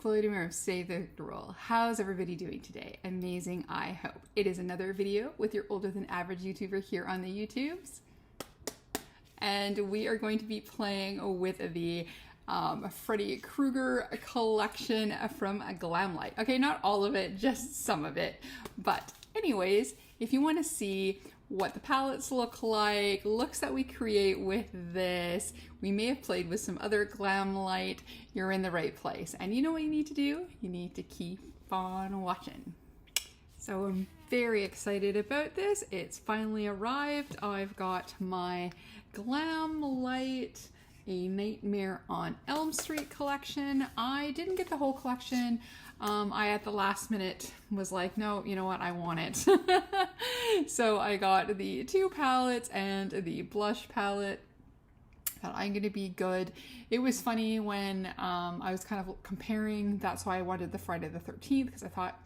Floating Room, Save the Roll. How's everybody doing today? Amazing, I hope. It is another video with your older than average YouTuber here on the YouTubes. And we are going to be playing with the Freddy Krueger collection from Glamlite. Okay, not all of it, just some of it. But anyways, if you want to see what the palettes look like, looks that we create with this, we may have played with some other Glamlite, you're in the right place. And you know what you need to do? You need to keep on watching. So I'm very excited about this. It's finally arrived. I've got my Glamlite A Nightmare on Elmstreet collection. I didn't get the whole collection. I at the last minute was like, no, you know what, I want it. So I got the 2 palettes and the blush palette. Thought I'm gonna be good. It was funny when I was kind of comparing, that's why I wanted the Friday the 13th, because I thought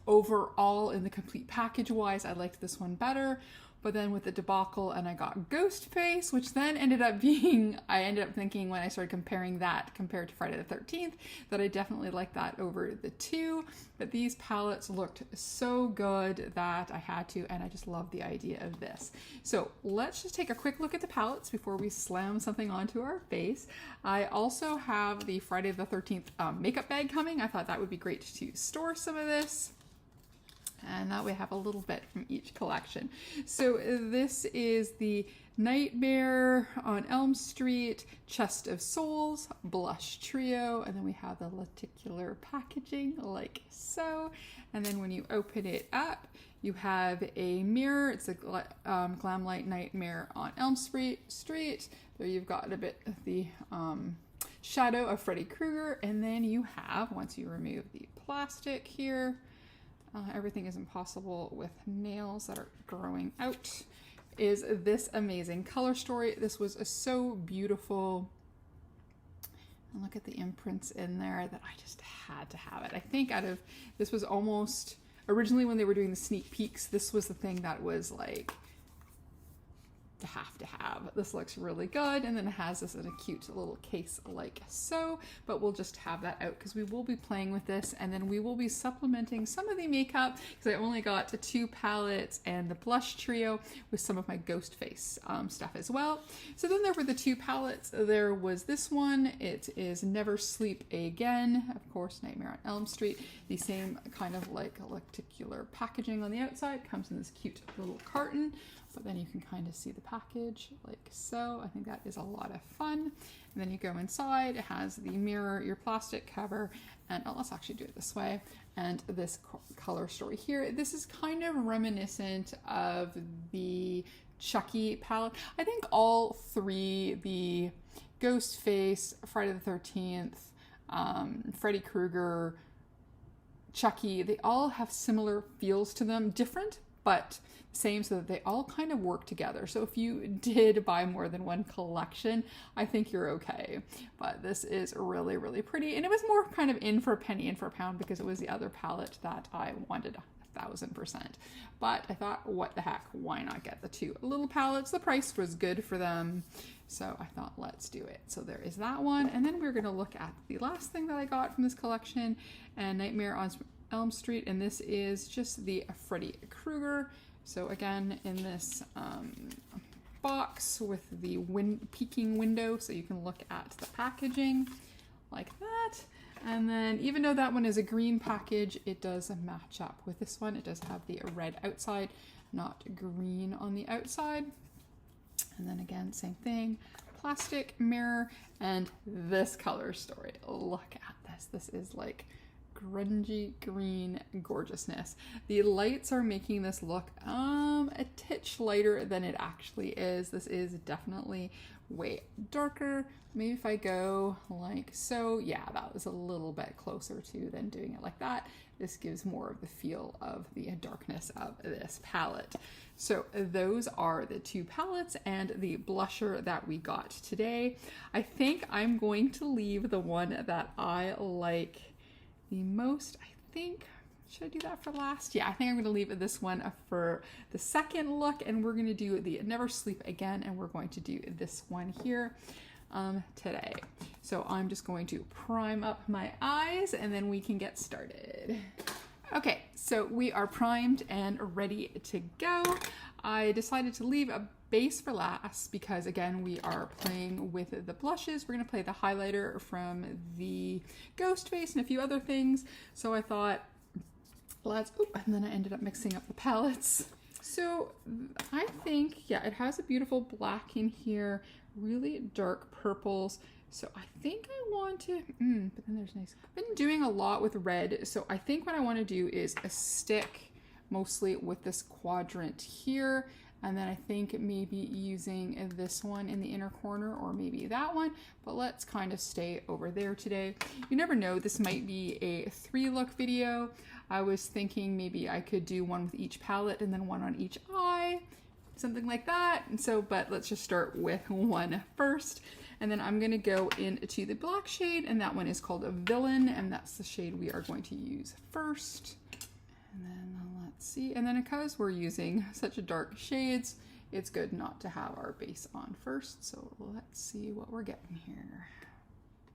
overall in the complete package wise, I liked this one better. But then with the debacle and I got Ghostface, which then ended up being, I ended up thinking when I started comparing that compared to Friday the 13th, that I definitely liked that over the 2. But these palettes looked so good that I had to, and I just love the idea of this. So let's just take a quick look at the palettes before we slam something onto our face. I also have the Friday the 13th makeup bag coming. I thought that would be great to store some of this. And that we have a little bit from each collection. So this is the Nightmare on Elmstreet, Chest of Souls, Blush Trio, and then we have the lenticular packaging like so. And then when you open it up, you have a mirror. It's a Glamlite Nightmare on Elmstreet. There you've got a bit of the shadow of Freddy Krueger, and then you have, once you remove the plastic here, everything is impossible with nails that are growing out, is this amazing color story. This was so beautiful. And look at the imprints in there that I just had to have it. I think out of, this was almost, originally when they were doing the sneak peeks, this was the thing that was like, to have. This looks really good, and then it has this in a cute little case like so, but we'll just have that out because we will be playing with this, and then we will be supplementing some of the makeup because I only got 2 palettes and the blush trio with some of my Ghostface stuff as well. So then there were the 2 palettes. There was this one. It is Never Sleep Again, of course, Nightmare on Elm Street. The same kind of like lenticular packaging on the outside, comes in this cute little carton. But then you can kind of see the package like so. I think that is a lot of fun. And then you go inside, it has the mirror, your plastic cover, and let's actually do it this way. And this color story here, this is kind of reminiscent of the Chucky palette. I think all 3, the Ghostface, Friday the 13th, Freddy Krueger, Chucky, they all have similar feels to them, different, but same, so that they all kind of work together. So if you did buy more than one collection, I think you're okay. But this is really, really pretty. And it was more kind of in for a penny, in for a pound, because it was the other palette that I wanted 1000%. But I thought, what the heck, why not get the 2 little palettes? The price was good for them. So I thought, let's do it. So there is that one. And then we're gonna look at the last thing that I got from this collection, and Nightmare on Elm Street. And this is just the Freddy Krueger. So again, in this box with the peeking window, so you can look at the packaging like that. And then even though that one is a green package, it does match up with this one. It does have the red outside, not green on the outside. And then again, same thing, plastic mirror, and this color story. Look at this. This is like grungy green gorgeousness. The lights are making this look a titch lighter than it actually is. This is definitely way darker. Maybe if I go like so, yeah, that was a little bit closer to than doing it like that. This gives more of the feel of the darkness of this palette. So those are the 2 palettes and the blusher that we got today. I think I'm going to leave the one that I like the most. I think, should I do that for last? Yeah, I think I'm going to leave this one for the second look, and we're going to do the Never Sleep Again, and we're going to do this one here. today. So I'm just going to prime up my eyes and then we can get started. Okay, so we are primed and ready to go. I decided to leave a base for last because, again, we are playing with the blushes. We're going to play the highlighter from the Ghostface and a few other things. So I thought, and then I ended up mixing up the palettes. So I think, yeah, it has a beautiful black in here, really dark purples. So I think I want to, but then there's nice. I've been doing a lot with red. So I think what I want to do is a stick mostly with this quadrant here. And then I think maybe using this one in the inner corner or maybe that one, but let's kind of stay over there today. You never know, this might be a 3-look video. I was thinking maybe I could do one with each palette and then one on each eye, something like that. And so, but let's just start with one first. And then I'm gonna go into the black shade, and that one is called a Villain, and that's the shade we are going to use first. And then let's see, and then because we're using such dark shades, it's good not to have our base on first. So let's see what we're getting here.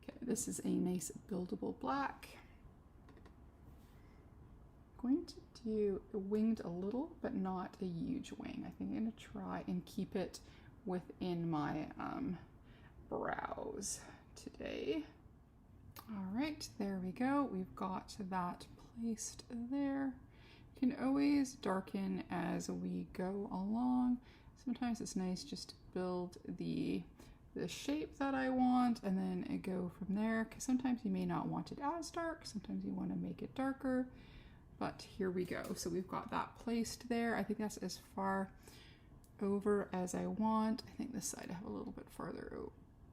Okay, this is a nice buildable black. I'm going to do winged a little, but not a huge wing. I think I'm gonna try and keep it within my brows today. All right, there we go. We've got that placed there. You can always darken as we go along. Sometimes it's nice just to build the shape that I want and then go from there, because sometimes you may not want it as dark, sometimes you want to make it darker, but here we go. So we've got that placed there. I think that's as far over as I want. I think this side I have a little bit farther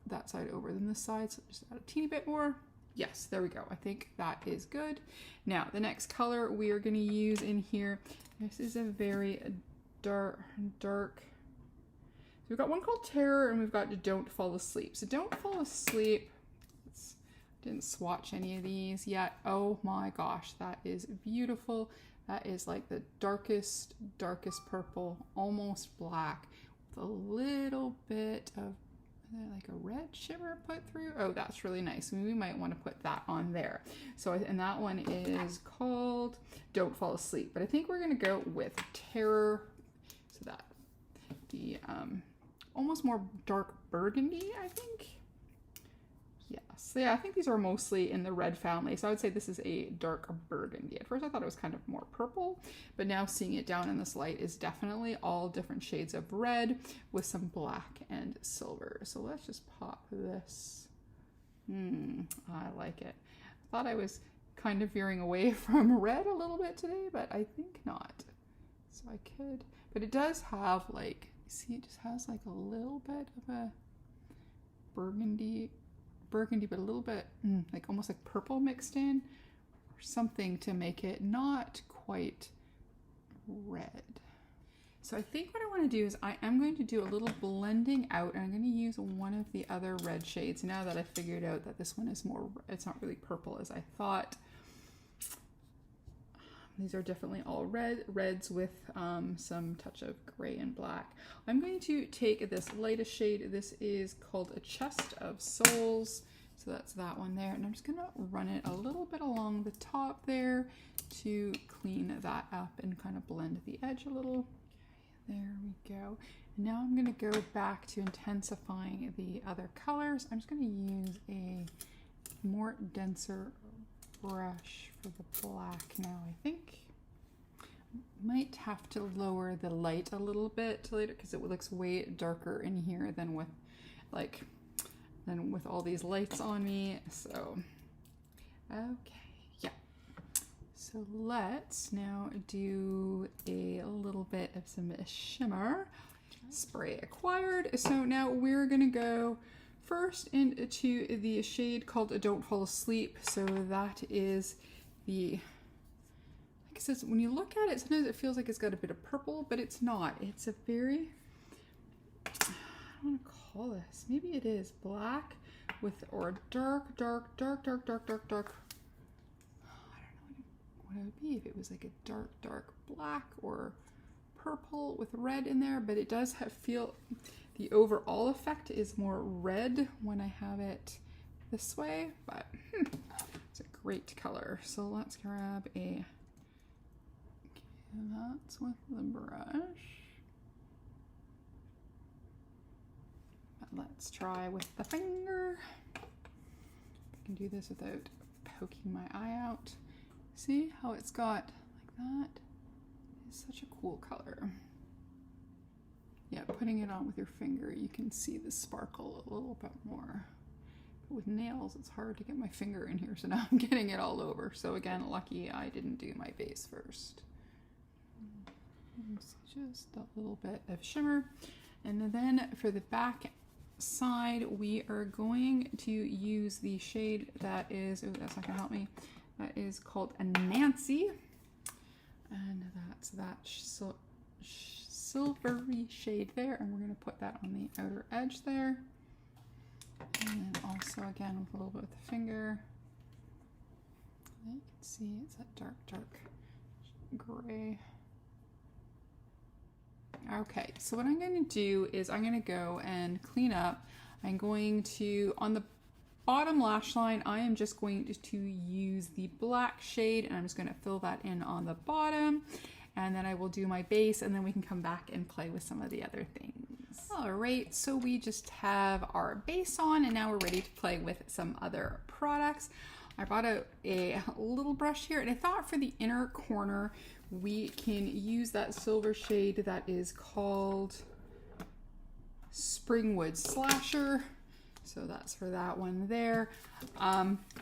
that side over than this side, so just add a teeny bit more. Yes, there we go. I think that is good. Now, the next color we are going to use in here, this is a very dark. So we've got one called Terror and we've got Don't Fall Asleep. So Don't Fall Asleep, didn't swatch any of these yet. Oh my gosh, that is beautiful. That is like the darkest purple, almost black, with a little bit of like a red shimmer put through. Oh, that's really nice. We might want to put that on there. So, and that one is called Don't Fall Asleep, but I think we're going to go with Terror. So that the almost more dark burgundy, I think. Yes. So yeah, I think these are mostly in the red family. So I would say this is a dark burgundy. At first I thought it was kind of more purple, but now seeing it down in this light is definitely all different shades of red with some black and silver. So let's just pop this. I like it. I thought I was kind of veering away from red a little bit today, but I think not. So I could, but it does have like, see, it just has like a little bit of a burgundy, but a little bit like almost like purple mixed in or something to make it not quite red. So I think what I want to do is I am going to do a little blending out, and I'm going to use one of the other red shades now that I figured out that this one is more, it's not really purple as I thought. These are definitely all reds with some touch of gray and black. I'm going to take this lightest shade. This is called A Chest of Souls. So that's that one there. And I'm just gonna run it a little bit along the top there to clean that up and kind of blend the edge a little. Okay, there we go. And now I'm gonna go back to intensifying the other colors. I'm just gonna use a more denser brush for the black now, I think. Might have to lower the light a little bit later because it looks way darker in here than with all these lights on me. So okay, yeah. So let's now do a little bit of some shimmer. Spray acquired. So now we're gonna go first into the shade called Don't Fall Asleep. So that is the, like it says, when you look at it, sometimes it feels like it's got a bit of purple, but it's not. It's a very, I don't want to call this, maybe it is black with, or dark. I don't know what it would be if it was like a dark black or purple with red in there, but it does have feel, the overall effect is more red when I have it this way, but it's a great color. So let's grab a, that's with the brush. But let's try with the finger. I can do this without poking my eye out. See how it's got like that? It's such a cool color. Yeah, putting it on with your finger, you can see the sparkle a little bit more. But with nails, it's hard to get my finger in here, so now I'm getting it all over. So again, lucky I didn't do my base first. Just a little bit of shimmer. And then for the back side, we are going to use the shade that is, oh, that's not gonna help me. That is called a Nancy. And that's that silvery shade there, and we're going to put that on the outer edge there. And then also again with a little bit with the finger. You can see it's that dark gray. Okay, so what I'm going to do is I'm going to go and clean up. I'm going to, on the bottom lash line, I am just going to use the black shade, and I'm just going to fill that in on the bottom. And then I will do my base, and then we can come back and play with some of the other things. All right, so we just have our base on, and now we're ready to play with some other products. I brought out a little brush here, and I thought for the inner corner, we can use that silver shade that is called Springwood Slasher. So that's for that one there.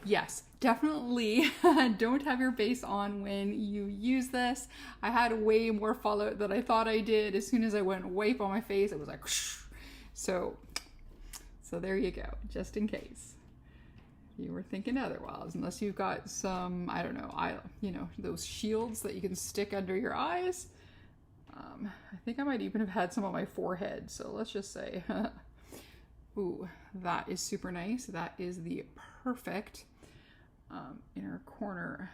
Yes, definitely don't have your base on when you use this. I had way more fallout than I thought I did. As soon as I went wipe on my face, it was like, so there you go, just in case you were thinking otherwise, unless you've got some, I don't know, those shields that you can stick under your eyes. I think I might even have had some on my forehead. So let's just say, ooh, that is super nice. That is the perfect inner corner.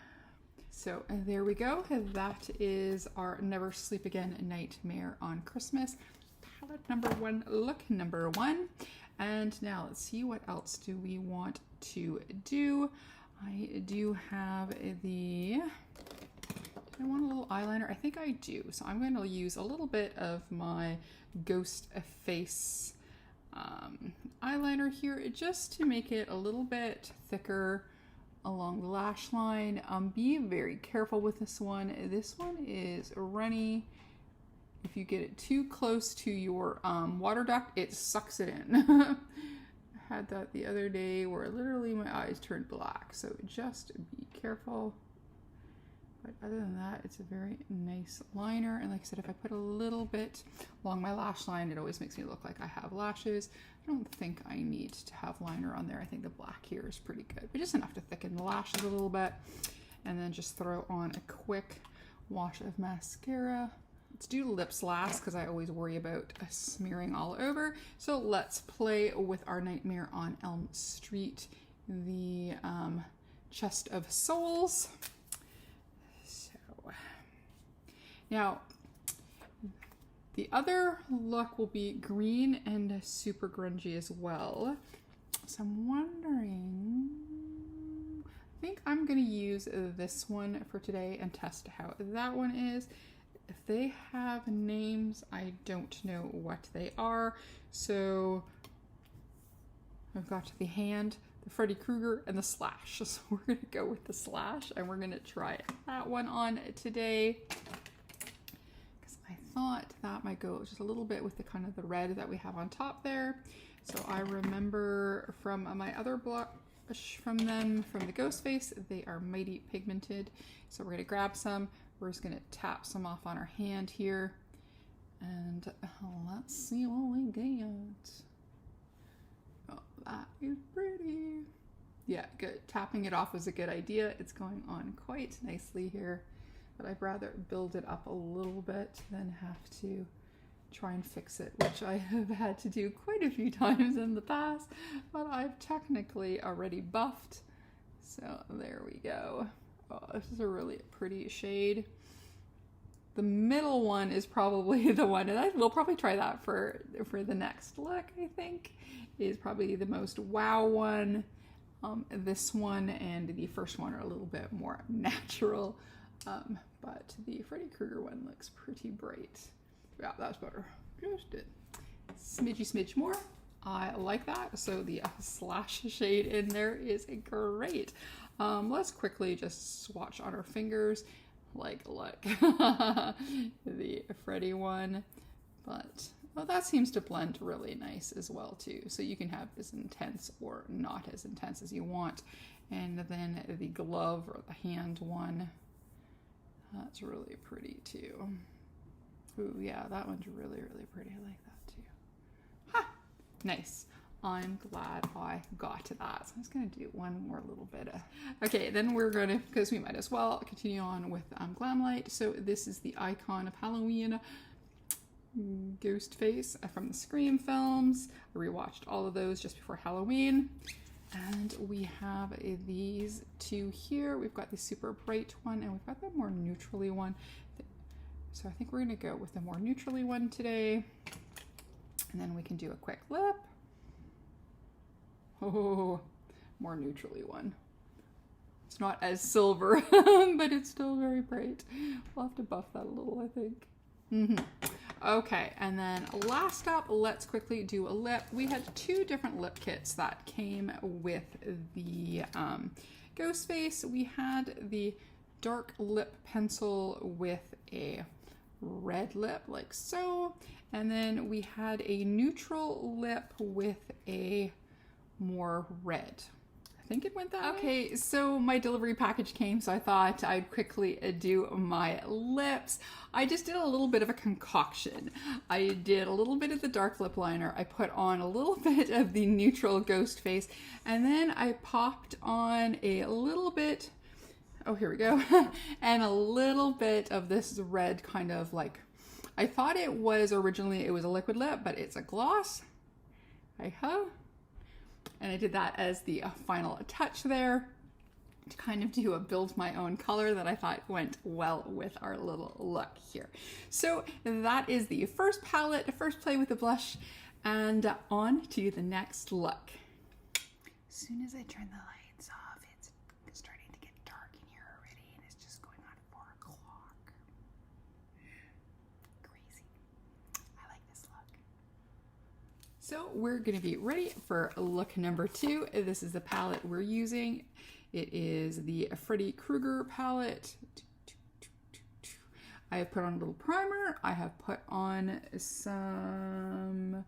So there we go. That is our Never Sleep Again Nightmare on Christmas. Palette number one, look number one. And now let's see, what else do we want to do? I do have I want a little eyeliner. I think I do. So I'm going to use a little bit of my Ghostface eyeliner here, just to make it a little bit thicker along the lash line. Be very careful with this one. This one is runny. If you get it too close to your water duct, it sucks it in. I had that the other day where literally my eyes turned black, so just be careful. But other than that, it's a very nice liner. And like I said, if I put a little bit along my lash line, it always makes me look like I have lashes. I don't think I need to have liner on there. I think the black here is pretty good, but just enough to thicken the lashes a little bit. And then just throw on a quick wash of mascara. Let's do lips last, because I always worry about smearing all over. So let's play with our Nightmare on Elmstreet, the Chest of Souls. Now, the other look will be green and super grungy as well. So I'm wondering, I think I'm going to use this one for today and test how that one is. If they have names, I don't know what they are. So I've got the hand, the Freddy Krueger, and the slash. So we're going to go with the slash, and we're going to try that one on today. I thought that might go just a little bit with the kind of the red that we have on top there. So I remember from my other blush from them, from the Ghostface, they are mighty pigmented. So we're going to grab some. We're just going to tap some off on our hand here. And let's see what we get. Oh, that is pretty. Yeah, good. Tapping it off is a good idea. It's going on quite nicely here. But I'd rather build it up a little bit than have to try and fix it, which I have had to do quite a few times in the past, but I've technically already buffed. So there we go. Oh, this is a really pretty shade. The middle one is probably the one, and we'll probably try that for the next look, I think, is probably the most wow one. This one and the first one are a little bit more natural, but the Freddy Krueger one looks pretty bright. Yeah, that's better. Just a smidge more. I like that. So the slash shade in there is great. Let's quickly just swatch on our fingers. Like, look, the Freddy one, but well, that seems to blend really nice as well too. So you can have as intense or not as intense as you want. And then the glove or the hand one, that's really pretty too. Ooh, yeah, that one's really, really pretty. I like that too. Ha! Nice. I'm glad I got to that. So I'm just gonna do one more little bit of... Okay, then we're gonna, because we might as well, continue on with Glamlite. So this is the icon of Halloween, Ghostface from the Scream films. I rewatched all of those just before Halloween. And we have these two here. We've got the super bright one and we've got the more neutrally one. So I think we're gonna go with the more neutrally one today. And then we can do a quick lip. Oh, more neutrally one. It's not as silver, but it's still very bright. We'll have to buff that a little, I think. Okay, and then last up, let's quickly do a lip. We had two different lip kits that came with the Ghostface. We had the dark lip pencil with a red lip, like so. And then we had a neutral lip with a more red. I think it went that way. Okay, so my delivery package came, so I thought I'd quickly do my lips. I just did a little bit of a concoction. I did a little bit of the dark lip liner. I put on a little bit of the neutral Ghostface, and then I popped on a little bit, oh, here we go, and a little bit of this red kind of like, I thought it was originally, it was a liquid lip, but it's a gloss. Hi-ho. And I did that as the final touch there to kind of do a build my own color that I thought went well with our little look here. So that is the first palette, the first play with the blush, and on to the next look. As soon as I turn the lights off, it's starting to get dark in here already, and it's just going on 4 o'clock. Crazy. I like this look. So we're going to be ready for look number 2. This is the palette we're using. It is the Freddy Krueger palette. I have put on a little primer. I have put on some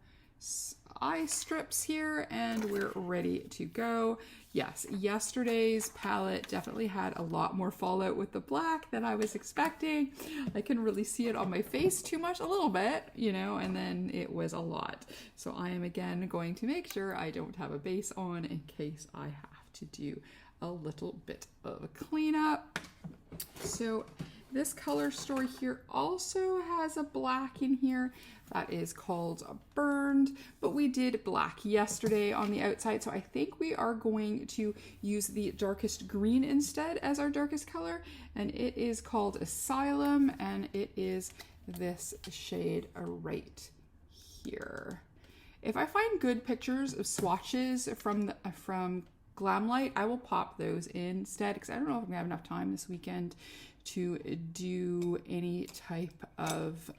eye strips here, and we're ready to go. Yes, yesterday's palette definitely had a lot more fallout with the black than I was expecting. I couldn't really see it on my face too much, a little bit, you know, and then it was a lot. So I am again going to make sure I don't have a base on in case I have to do a little bit of a cleanup. So this color story here also has a black in here that is called Burned, but we did black yesterday on the outside, so I think we are going to use the darkest green instead as our darkest color, and it is called Asylum, and it is this shade right here. If I find good pictures of swatches from Glamlite, I will pop those instead, because I don't know if I'm gonna have enough time this weekend to do any type of,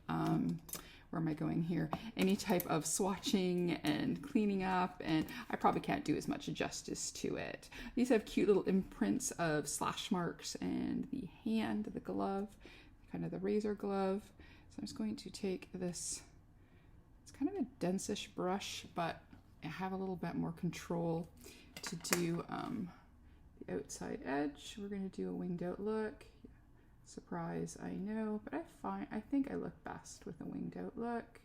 where am I going here? Any type of swatching and cleaning up, and I probably can't do as much justice to it. These have cute little imprints of slash marks and the hand, the glove, kind of the razor glove. So I'm just going to take this, it's kind of a dense-ish brush, but I have a little bit more control to do the outside edge. We're going to do a winged out look. Surprise, I know, but I think I look best with a winged out look.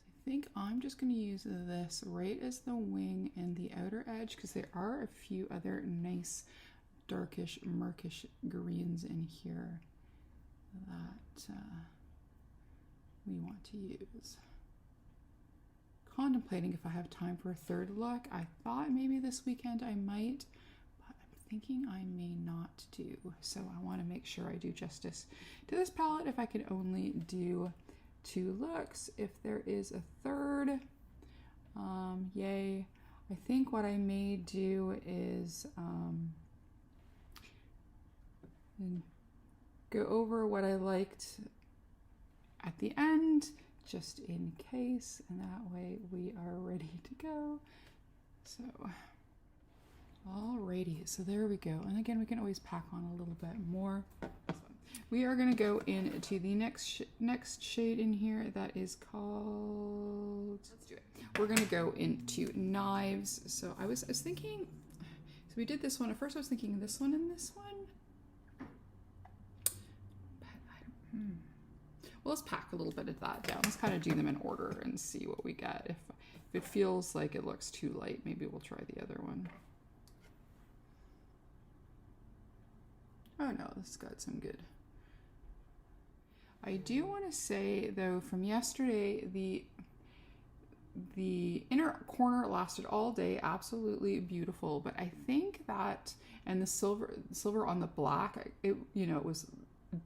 I think I'm just going to use this right as the wing and the outer edge, because there are a few other nice darkish, murkish greens in here that we want to use. Contemplating if I have time for a third look. I thought maybe this weekend I might, but I'm thinking I may not do. So I want to make sure I do justice to this palette. If I could only do 2 looks, if there is a third, yay. I think what I may do is go over what I liked at the end, just in case, and that way we are ready to go. So, alrighty, so there we go. And again, we can always pack on a little bit more. So we are going to go into the next shade in here that is called, let's do it. We're going to go into Knives. So I was thinking, so we did this one. At first I was thinking this one and this one. But I don't, well, let's pack a little bit of that down. Let's kind of do them in order and see what we get. If it feels like it looks too light, maybe we'll try the other one. Oh no, this has got some good. I do want to say though, from yesterday, the inner corner lasted all day, absolutely beautiful. But I think that, and the silver on the black, it, you know, it was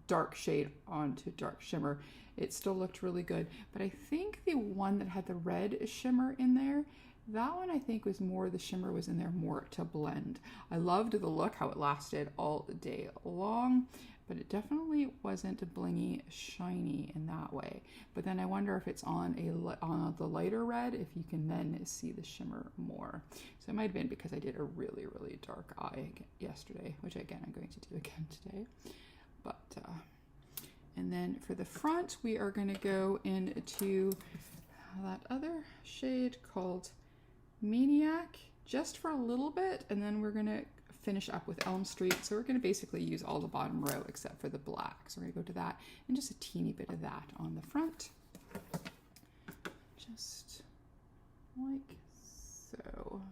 dark shade onto dark shimmer. It still looked really good. But I think the one that had the red shimmer in there, that one I think was more, the shimmer was in there more to blend. I loved the look, how it lasted all day long, but it definitely wasn't blingy shiny in that way. But then I wonder if it's on the lighter red, if you can then see the shimmer more. So it might have been because I did a really, really dark eye yesterday, which again, I'm going to do again today. But, and then for the front, we are going to go into that other shade called Maniac, just for a little bit, and then we're going to finish up with Elmstreet. So we're going to basically use all the bottom row except for the black. So we're going to go to that and just a teeny bit of that on the front. Just like so.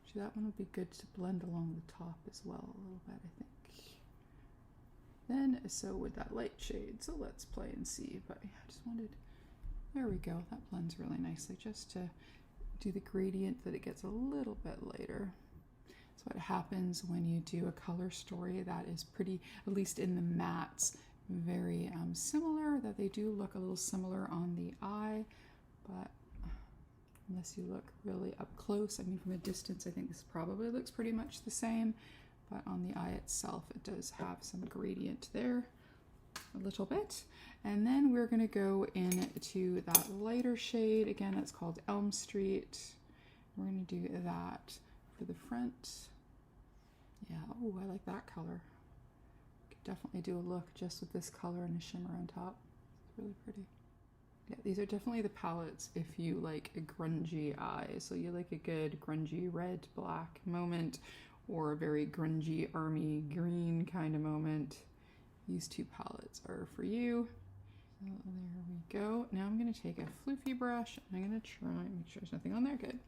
Actually, that one would be good to blend along the top as well a little bit, I think. Then, so with that light shade, so let's play and see. But yeah, I just wanted, there we go. That blends really nicely, just to do the gradient that it gets a little bit lighter. So what happens when you do a color story that is pretty, at least in the mattes, very similar, that they do look a little similar on the eye, but unless you look really up close, I mean from a distance, I think this probably looks pretty much the same, but on the eye itself, it does have some gradient there, a little bit. And then we're going to go into that lighter shade. Again, that's called Elmstreet. We're going to do that for the front. Yeah, oh, I like that color. Could definitely do a look just with this color and a shimmer on top. It's really pretty. Yeah, these are definitely the palettes if you like a grungy eye. So you like a good grungy red, black moment, or a very grungy army green kind of moment. These 2 palettes are for you. So there we go. Now I'm going to take a floofy brush and I'm going to try and make sure there's nothing on there. Good.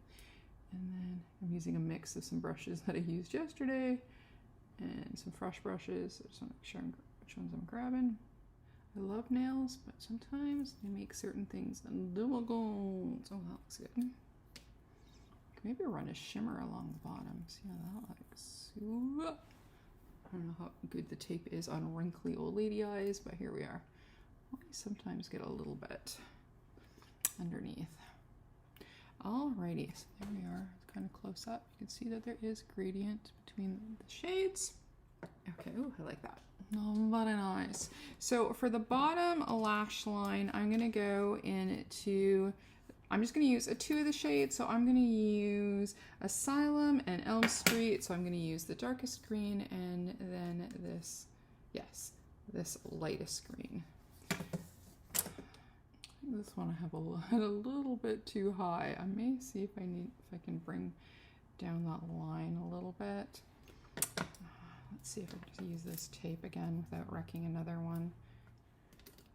And then I'm using a mix of some brushes that I used yesterday and some fresh brushes. I just want to make sure which ones I'm grabbing. I love nails, but sometimes they make certain things difficult. Oh, that looks good. Maybe run a shimmer along the bottom. See how that looks. I don't know how good the tape is on wrinkly old lady eyes, but here we are. I sometimes get a little bit underneath. Alrighty, so there we are. It's kind of close up. You can see that there is gradient between the shades. Okay, ooh, I like that. Oh, very nice. So for the bottom lash line, I'm gonna go into, I'm just gonna use 2 of the shades. So I'm gonna use Asylum and Elmstreet. So I'm gonna use the darkest green and then this, yes, this lightest green. This one I have a little bit too high. I may see if I can bring down that line a little bit. Let's see if I can just use this tape again without wrecking another one.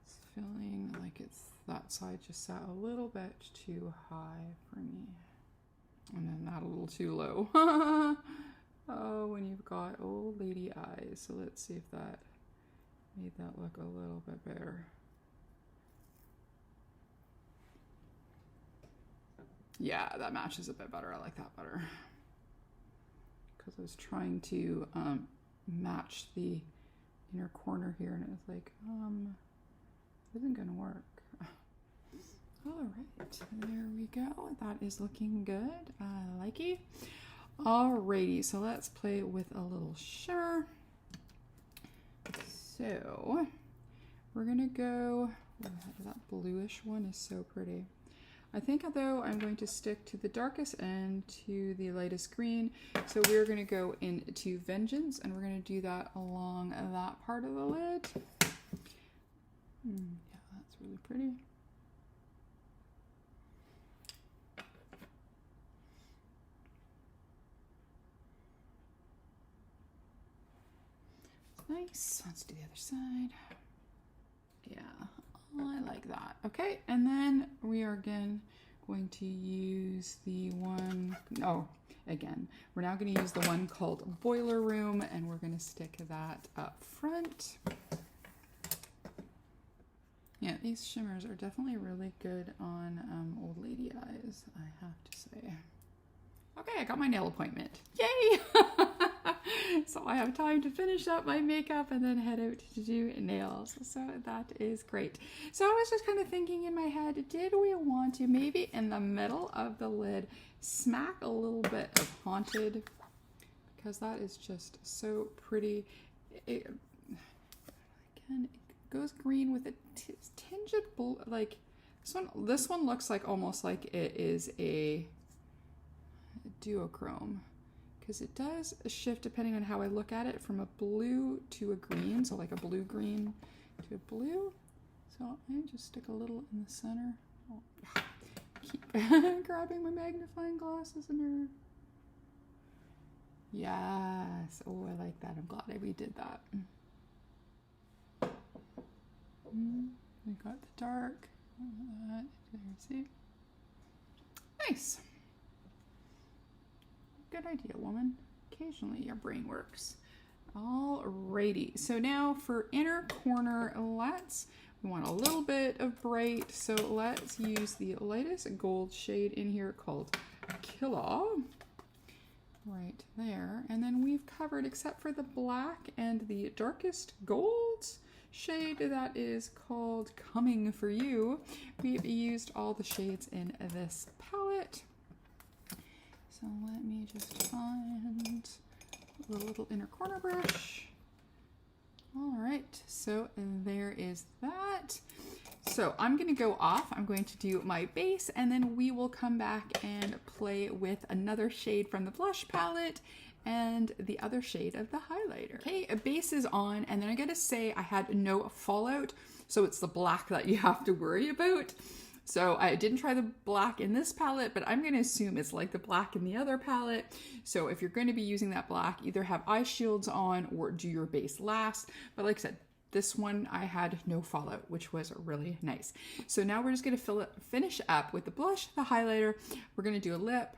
It's feeling like it's that side just sat a little bit too high for me. And then that a little too low. Oh, when you've got old lady eyes. So let's see if that made that look a little bit better. Yeah, that matches a bit better. I like that better. because I was trying to match the inner corner here, and it was like, it isn't gonna work. All right, there we go. That is looking good. I like it. Alrighty, so let's play with a little shimmer. So we're gonna go, that bluish one is so pretty. I think though I'm going to stick to the darkest and to the lightest green. So we're gonna go into Vengeance, and we're gonna do that along that part of the lid. Yeah, that's really pretty. Nice. Let's do the other side. Yeah, I like that. Okay, and then we are again going to use the one, again, we're now going to use the one called Boiler Room, and we're going to stick that up front. Yeah, these shimmers are definitely really good on old lady eyes, I have to say. Okay, I got my nail appointment. Yay! So I have time to finish up my makeup and then head out to do nails. So that is great. So I was just kind of thinking in my head, did we want to maybe in the middle of the lid smack a little bit of Haunted? Because that is just so pretty. Again, it goes green with a tinge of blue. Like this one looks like almost like it is a duochrome, because it does shift depending on how I look at it, from a blue to a green, so like a blue green to a blue. So I just stick a little in the center. Oh, keep grabbing my magnifying glasses in her. Yes, oh, I like that. I'm glad I redid that. We got the dark. See? Nice. Good idea, woman. Occasionally your brain works. Alrighty, so now for inner corner, we want a little bit of bright, so let's use the lightest gold shade in here called Killer. Right there, and then we've covered, except for the black and the darkest gold shade that is called Coming For You, we've used all the shades in this palette. So let me just find the little inner corner brush. All right, so there is that. So I'm going to go off. I'm going to do my base, and then we will come back and play with another shade from the blush palette and the other shade of the highlighter. Okay, a base is on, and then I gotta say I had no fallout, so it's the black that you have to worry about. So I didn't try the black in this palette, but I'm gonna assume it's like the black in the other palette. So if you're gonna be using that black, either have eye shields on or do your base last. But like I said, this one I had no fallout, which was really nice. So now we're just gonna finish up with the blush, the highlighter. We're gonna do a lip.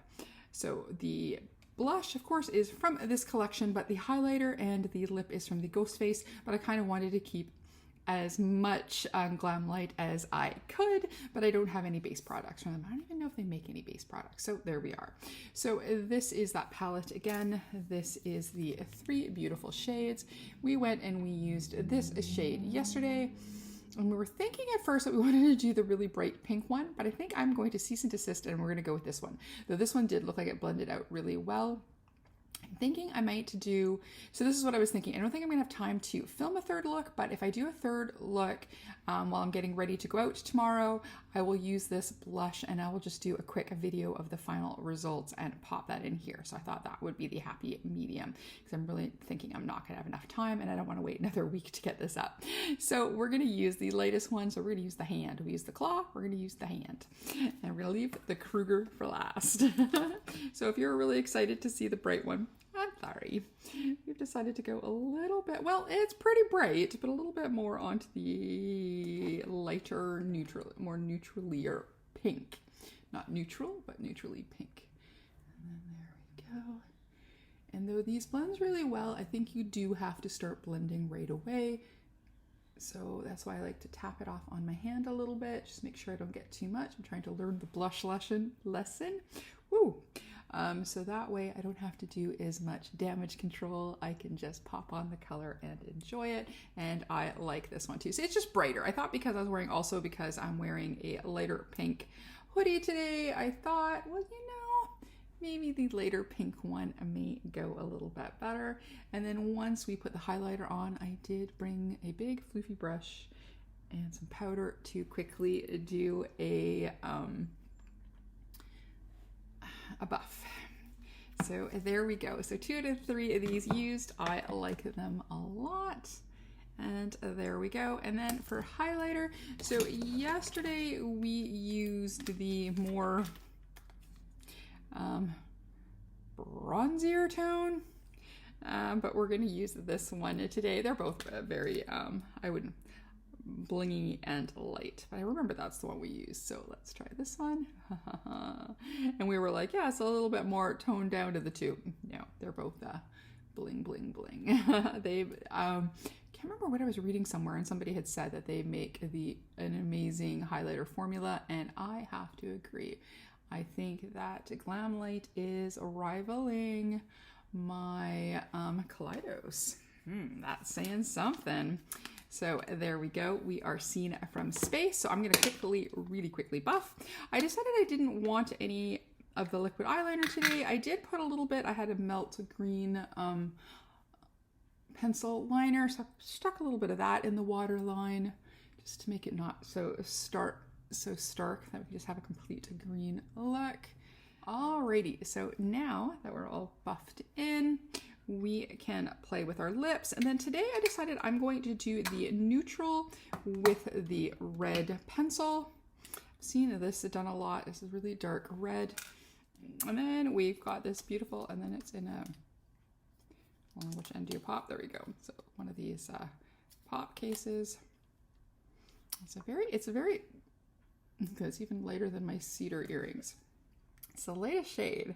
So the blush, of course, is from this collection, but the highlighter and the lip is from the Ghostface, but I kind of wanted to keep as much Glamlite as I could, but I don't have any base products from them. I don't even know if they make any base products, so there we are. So this is that palette again. This is the 3 beautiful shades. We went and we used this shade yesterday, and we were thinking at first that we wanted to do the really bright pink one, but I think I'm going to cease and desist, and we're going to go with this one. Though this one did look like it blended out really well. I'm thinking I might do, so this is what I was thinking. I don't think I'm gonna have time to film a third look, but if I do a third look while I'm getting ready to go out tomorrow, I will use this blush and I will just do a quick video of the final results and pop that in here. So I thought that would be the happy medium, because I'm really thinking I'm not gonna have enough time and I don't wanna wait another week to get this up. So we're gonna use the latest one. So we're gonna use the hand. We use the claw, we're gonna use the hand. And we're gonna leave the Krueger for last. So if you're really excited to see the bright one, I'm sorry. We've decided to go a little bit, well, it's pretty bright, but a little bit more onto the lighter, more neutralier pink. Not neutral, but neutrally pink. And then there we go. And though these blends really well, I think you do have to start blending right away. So that's why I like to tap it off on my hand a little bit. Just make sure I don't get too much. I'm trying to learn the blush lesson. Woo! So that way I don't have to do as much damage control. I can just pop on the color and enjoy it. And I like this one too. So it's just brighter. I thought because I was wearing, also because I'm wearing a lighter pink hoodie today, I thought, well, you know, maybe the lighter pink one may go a little bit better. And then once we put the highlighter on, I did bring a big floofy brush and some powder to quickly do a buff. So there we go. So 2 out of 3 of these used. I like them a lot. And there we go. And then for highlighter, so yesterday we used the more bronzier tone, but we're going to use this one today. They're both very, I wouldn't, blingy and light, but I remember that's the one we used. So let's try this one. And we were like, yeah, it's a little bit more toned down to the two. No, they're both bling bling bling. They can't remember what I was reading somewhere, and somebody had said that they make an amazing highlighter formula, and I have to agree. I think that Glamlite is rivaling my Kaleidos. That's saying something. So there we go. We are seen from space. So I'm going to really quickly buff. I decided I didn't want any of the liquid eyeliner today. I did put a little bit. I had a melt green pencil liner, so I stuck a little bit of that in the waterline just to make it not so stark that we just have a complete green look. Alrighty, so now that we're all buffed in, we can play with our lips. And then today I decided I'm going to do the neutral with the red pencil. I've seen this done a lot. This is really dark red. And then we've got this beautiful, and then it's in a, well, which end do you pop? There we go. So one of these pop cases. It's a very, it's even lighter than my cedar earrings. It's the lightest shade.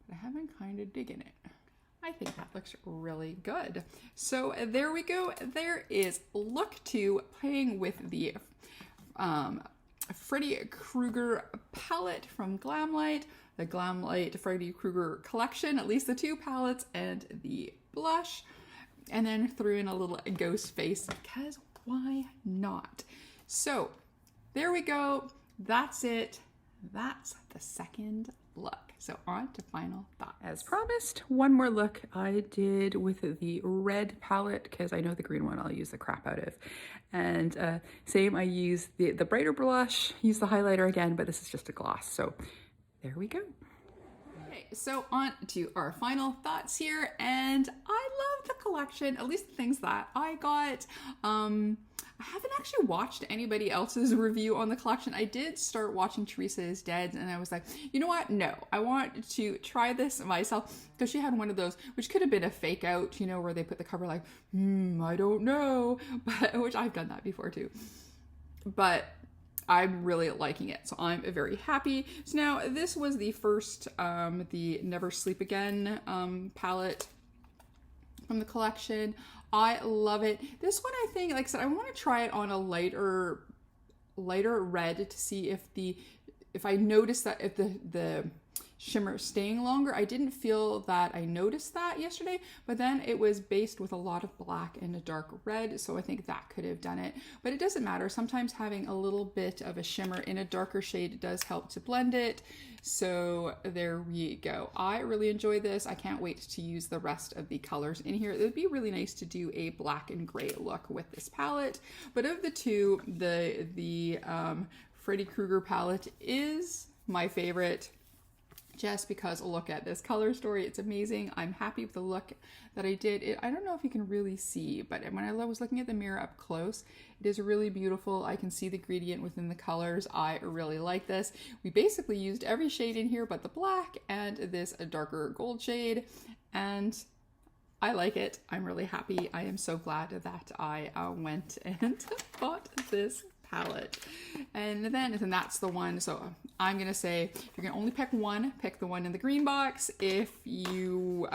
But I have been kind of digging it. I think that looks really good. So there we go. There is look 2, playing with the Freddy Krueger palette from Glamlite, the Glamlite Freddy Krueger collection, at least the 2 palettes, and the blush, and then threw in a little Ghostface because why not? So there we go. That's it. That's the second look. So on to final thoughts. As promised, one more look I did with the red palette, because I know the green one I'll use the crap out of. And same, I used the brighter blush, use the highlighter again, but this is just a gloss. So there we go. Okay, so on to our final thoughts here. And I love the collection, at least the things that I got. I haven't actually watched anybody else's review on the collection. I did start watching Teresa is Dead, and I was like, you know what? No, I want to try this myself, because she had one of those, which could have been a fake out, you know, where they put the cover like, I don't know, but which I've done that before too. But I'm really liking it, so I'm very happy. So now this was the first, the Never Sleep Again palette from the collection. I love it. This one, I think, like I said, I want to try it on a lighter red to see if I notice that if the shimmer is staying longer. I didn't feel that I noticed that yesterday, but then it was based with a lot of black and a dark red, so I think that could have done it. But it doesn't matter. Sometimes having a little bit of a shimmer in a darker shade does help to blend it. So there we go. I really enjoy this. I can't wait to use the rest of the colors in here. It would be really nice to do a black and gray look with this palette. But of the two, the Freddy Krueger palette is my favorite, just because look at this color story. It's amazing. I'm happy with the look that I did. I don't know if you can really see, but when I was looking at the mirror up close, it is really beautiful. I can see the gradient within the colors. I really like this. We basically used every shade in here but the black and this darker gold shade, and I like it. I'm really happy. I am so glad that I went and bought this palette. And then that's the one. So I'm gonna say, if you're gonna only pick one, pick the one in the green box. If you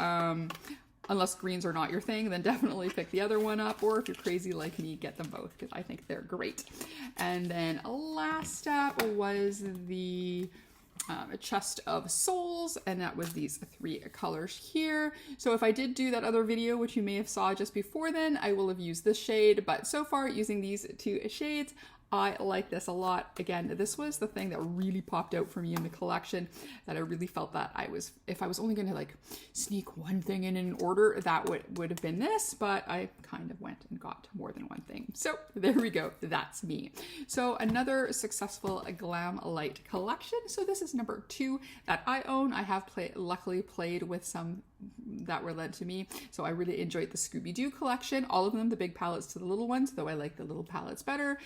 unless greens are not your thing, then definitely pick the other one up. Or if you're crazy like me, get them both because I think they're great. And then last up was the a chest of souls, and that was these 3 colors here. So if I did do that other video, which you may have saw just before then, I will have used this shade, but so far using these 2 shades, I like this a lot. Again, this was the thing that really popped out for me in the collection, that I really felt that if I was only going to like sneak one thing in an order, that would have been this, but I kind of went and got more than one thing. So there we go. That's me. So another successful Glamlite collection. So this is number 2 that I own. I have luckily played with some that were lent to me. So I really enjoyed the Scooby-Doo collection, all of them, the big palettes to the little ones, though I like the little palettes better.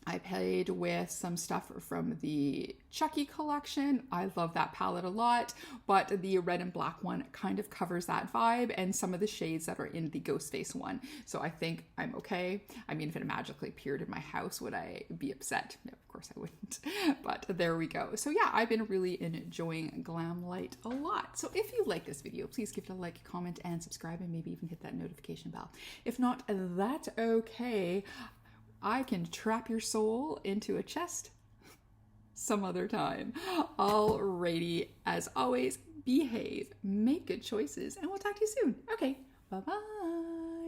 I played with some stuff from the Chucky collection. I love that palette a lot, but the red and black one kind of covers that vibe and some of the shades that are in the Ghostface one. So I think I'm okay. I mean, if it magically appeared in my house, would I be upset? No, of course I wouldn't, but there we go. So yeah, I've been really enjoying Glamlite a lot. So if you like this video, please give it a like, comment, and subscribe, and maybe even hit that notification bell. If not, that's okay. I can trap your soul into a chest some other time. Alrighty, as always, behave, make good choices, and we'll talk to you soon. Okay, bye-bye.